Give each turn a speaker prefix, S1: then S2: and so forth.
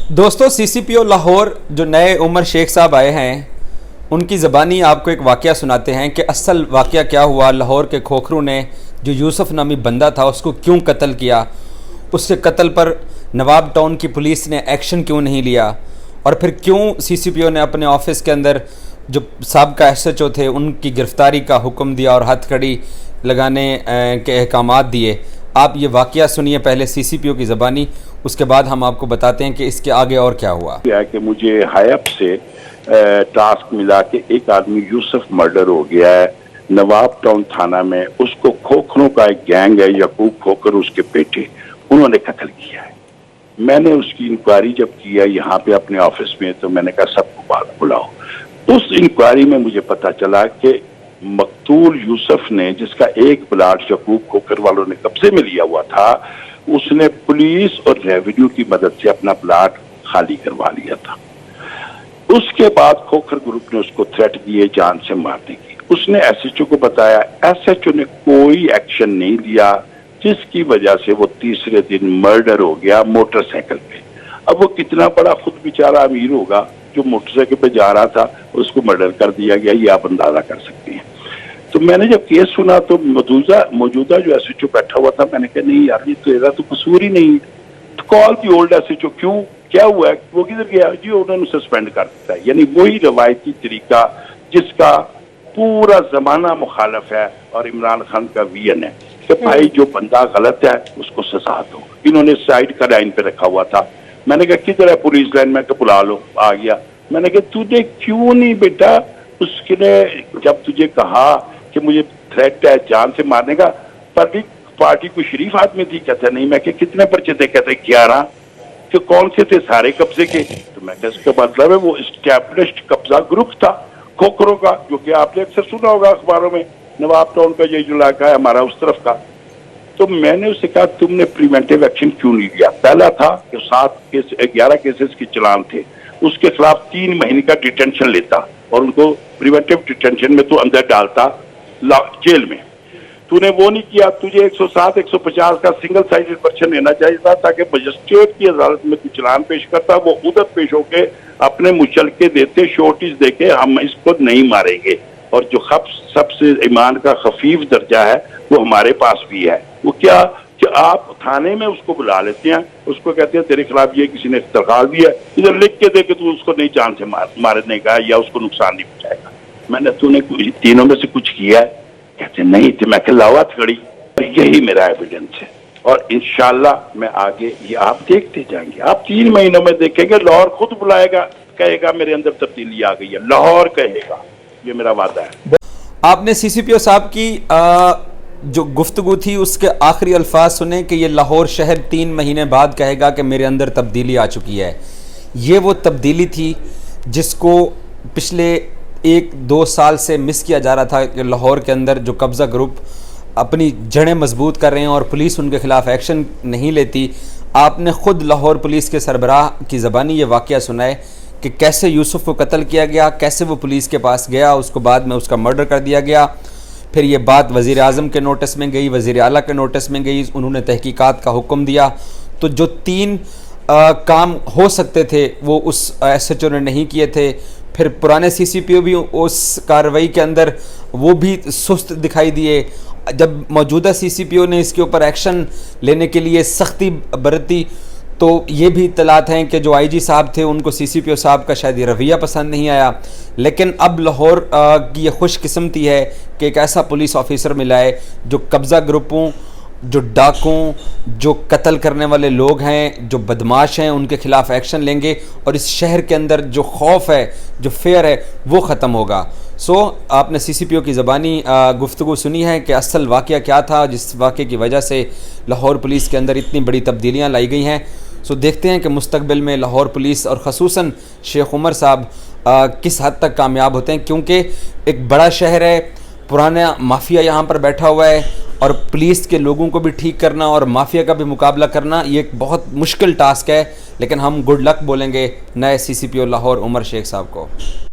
S1: دوستو سی سی پی او لاہور جو نئے عمر شیخ صاحب آئے ہیں ان کی زبانی آپ کو ایک واقعہ سناتے ہیں کہ اصل واقعہ کیا ہوا، لاہور کے کھوکھروں نے جو یوسف نامی بندہ تھا اس کو کیوں قتل کیا، اس کے قتل پر نواب ٹاؤن کی پولیس نے ایکشن کیوں نہیں لیا، اور پھر کیوں سی سی پی او نے اپنے آفس کے اندر جو سابقہ ایس ایچ او تھے ان کی گرفتاری کا حکم دیا اور ہتھ کڑی لگانے کے احکامات دیے۔ آپ یہ واقعہ سنیے پہلے سی سی پی او کی زبانی، اس کے بعد ہم آپ کو بتاتے ہیں کہ اس کے آگے اور کیا ہوا۔
S2: کہ مجھے ہائپ سے ٹاسک ملا کہ ایک آدمی یوسف مرڈر ہو گیا ہے نواب ٹاؤن تھانہ میں، اس کو کھوکھروں کا ایک گینگ ہے، یعقوب کھوکھر اس کے بیٹے، انہوں نے قتل کیا ہے۔ میں نے اس کی انکوائری جب کیا یہاں پہ اپنے آفس میں تو میں نے کہا سب کو بات بلاؤ۔ اس انکوائری میں مجھے پتا چلا کہ مقتول یوسف نے، جس کا ایک پلاٹ یعقوب کھوکھر والوں نے قبضے میں لیا ہوا تھا، اس نے پولیس اور ریونیو کی مدد سے اپنا پلاٹ خالی کروا لیا تھا۔ اس کے بعد کھوکھر گروپ نے اس کو تھریٹ دیے جان سے مارنے کی۔ اس نے ایس ایچ او کو بتایا، ایس ایچ او نے کوئی ایکشن نہیں لیا، جس کی وجہ سے وہ تیسرے دن مرڈر ہو گیا موٹر سائیکل پہ۔ اب وہ کتنا بڑا خود بیچارہ امیر ہوگا جو موٹر سائیکل پہ جا رہا تھا، اس کو مرڈر کر دیا گیا، یہ آپ اندازہ کر سکتے ہیں۔ تو میں نے جب کیس سنا تو موجودہ جو ایس ایچ او بیٹھا ہوا تھا، میں نے کہا نہیں یار، یہ تیرا تو قصور ہی نہیں۔ Call the old S H O, کیوں کیا ہوا ہے، وہ کدھر گیا؟ جی انہوں نے سسپینڈ کر دیتا ہے۔ یعنی وہی روایتی طریقہ جس کا پورا زمانہ مخالف ہے اور عمران خان کا ویژن ہے کہ بھائی جو بندہ غلط ہے اس کو سزا دو۔ انہوں نے سائیڈ کا لائن پہ رکھا ہوا تھا۔ میں نے کہا کدھر ہے پولیس لائن؟ میں کہ بلا لو، آ گیا۔ میں نے کہا تجھے کیوں نہیں بیٹا، اس نے جب تجھے کہا کہ مجھے تھریٹ ہے جان سے مارنے کا، پبلک پارٹی کو شریف آدمی تھی، کہتا نہیں۔ میں کہ کتنے پرچے تھے؟ کہتے 11۔ کہ کون سے تھے؟ سارے قبضے کے۔ تو میں کہ اس کا مطلب ہے وہ اسٹیبلشڈ قبضہ گروپ تھا کھوکھروں کا، جو کہ آپ نے اکثر سنا ہوگا اخباروں میں، نواب ٹاؤن کا یہ جو علاقہ ہے ہمارا اس طرف کا۔ تو میں نے اس سے کہا تم نے پریونٹیو ایکشن کیوں نہیں لیا؟ پہلا تھا کہ 11 کیسز کے چلان تھے، اس کے خلاف 3 مہینے کا ڈیٹینشن لیتا اور ان کو پریونٹیو ڈیٹینشن میں تو اندر ڈالتا جیل میں۔ تو نے وہ نہیں کیا۔ تجھے 107 150 کا سنگل سائیڈڈ ورژن لینا چاہیے تھا تاکہ مجسٹریٹ کی عدالت میں تو چلان پیش کرتا، وہ ادھر پیش ہو کے اپنے مشلکے دیتے، شورٹیز دے کے ہم اس کو نہیں ماریں گے، اور جو سب سے ایمان کا خفیف درجہ ہے وہ ہمارے پاس بھی ہے۔ وہ کیا کہ آپ تھانے میں اس کو بلا لیتے ہیں، اس کو کہتے ہیں تیرے خلاف یہ کسی نے درخواست دی ہے، ادھر لکھ کے دے کہ تو اس کو نہیں جان سے مارنے کا یا اس کو نقصان نہیں پہنچائے گا۔ میں نے تو نے تینوں میں سے کچھ کیا ہے؟ کہتے نہیں تھے۔ میں کہ لاؤ ہتھ کڑی، یہی میرا ایویڈنس ہے، اور انشاءاللہ میں آگے یہ آپ دیکھتے جائیں گے۔ آپ 3 مہینوں میں دیکھیں گے، لاہور خود بلائے گا، کہے گا میرے اندر تبدیلی آ گئی ہے، لاہور کہے گا، یہ میرا وعدہ ہے۔
S1: آپ نے سی سی پی او صاحب کی جو گفتگو تھی اس کے آخری الفاظ سنے کہ یہ لاہور شہر 3 مہینے بعد کہے گا کہ میرے اندر تبدیلی آ چکی ہے۔ یہ وہ تبدیلی تھی جس کو پچھلے 1-2 سال سے مس کیا جا رہا تھا کہ لاہور کے اندر جو قبضہ گروپ اپنی جڑیں مضبوط کر رہے ہیں اور پولیس ان کے خلاف ایکشن نہیں لیتی۔ آپ نے خود لاہور پولیس کے سربراہ کی زبانی یہ واقعہ سنا ہے کہ کیسے یوسف کو قتل کیا گیا، کیسے وہ پولیس کے پاس گیا، اس کو بعد میں اس کا مرڈر کر دیا گیا۔ پھر یہ بات وزیر اعظم کے نوٹس میں گئی، وزیر اعلیٰ کے نوٹس میں گئی، انہوں نے تحقیقات کا حکم دیا۔ تو جو 3 کام ہو سکتے تھے وہ اس ایس ایچ او نے نہیں کیے تھے۔ پھر پرانے سی سی پی او بھی اس کارروائی کے اندر وہ بھی سست دکھائی دیے۔ جب موجودہ سی سی پی او نے اس کے اوپر ایکشن لینے کے لیے سختی برتی تو یہ بھی اطلاعات ہیں کہ جو آئی جی صاحب تھے ان کو سی سی پی او صاحب کا شاید یہ رویہ پسند نہیں آیا۔ لیکن اب لاہور کی یہ خوش قسمتی ہے کہ ایک ایسا پولیس آفیسر ملا ہے جو قبضہ گروپوں، جو ڈاکوں، جو قتل کرنے والے لوگ ہیں، جو بدماش ہیں، ان کے خلاف ایکشن لیں گے، اور اس شہر کے اندر جو خوف ہے، جو فیئر ہے، وہ ختم ہوگا۔ آپ نے سی سی پی او کی زبانی گفتگو سنی ہے کہ اصل واقعہ کیا تھا جس واقعے کی وجہ سے لاہور پولیس کے اندر اتنی بڑی تبدیلیاں لائی گئی ہیں۔ دیکھتے ہیں کہ مستقبل میں لاہور پولیس اور خصوصاً شیخ عمر صاحب کس حد تک کامیاب ہوتے ہیں، کیونکہ ایک بڑا شہر ہے، پرانا مافیا یہاں پر بیٹھا ہوا ہے، اور پولیس کے لوگوں کو بھی ٹھیک کرنا اور مافیا کا بھی مقابلہ کرنا یہ ایک بہت مشکل ٹاسک ہے۔ لیکن ہم گڈ لک بولیں گے نئے سی سی پی او لاہور عمر شیخ صاحب کو۔